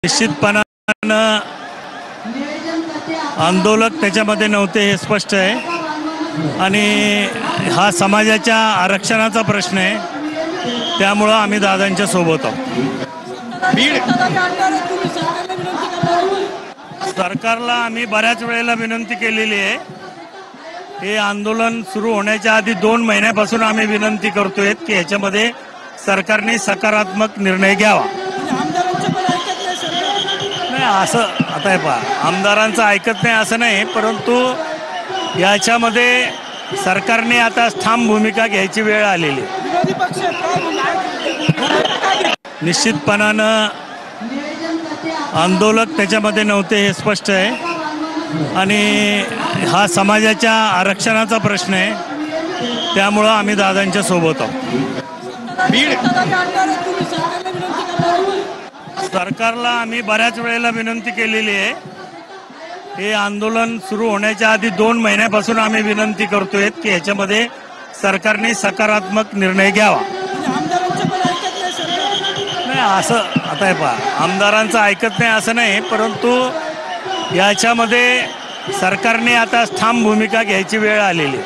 निश्चितपणानं आंदोलक त्याच्यामध्ये नव्हते हे स्पष्ट आहे आणि हा समाजाच्या आरक्षणाचा प्रश्न आहे, त्यामुळं आम्ही दादांच्या सोबत आहोत। सरकारला आम्ही बऱ्याच वेळेला विनंती केलेली आहे। हे आंदोलन सुरू होण्याच्या आधी 2 महिन्यापासून आम्ही विनंती करतोय की याच्यामध्ये सरकारने सकारात्मक निर्णय घ्यावा। नाही असं आता आहे पहा, आमदारांचं ऐकत नाही असं नाही, परंतु याच्यामध्ये सरकारने आता ठाम भूमिका घ्यायची वेळ आलेली आहे। निश्चितपणानं आंदोलक त्याच्यामध्ये नव्हते हे स्पष्ट आहे आणि हा समाजाच्या आरक्षणाचा प्रश्न आहे, त्यामुळं आम्ही दादांच्या सोबत आहोत। सरकारला आम्ही बऱ्याच वेळेला विनंती केलेली आहे। हे आंदोलन सुरू होण्याच्या आधी 2 महिन्यापासून आम्ही विनंती करतोय की याच्यामध्ये सरकारने सकारात्मक निर्णय घ्यावा। नाही असं आता आहे पहा, आमदारांचं ऐकत नाही असं नाही, परंतु याच्यामध्ये सरकारने आता ठाम भूमिका घ्यायची वेळ आलेली आहे।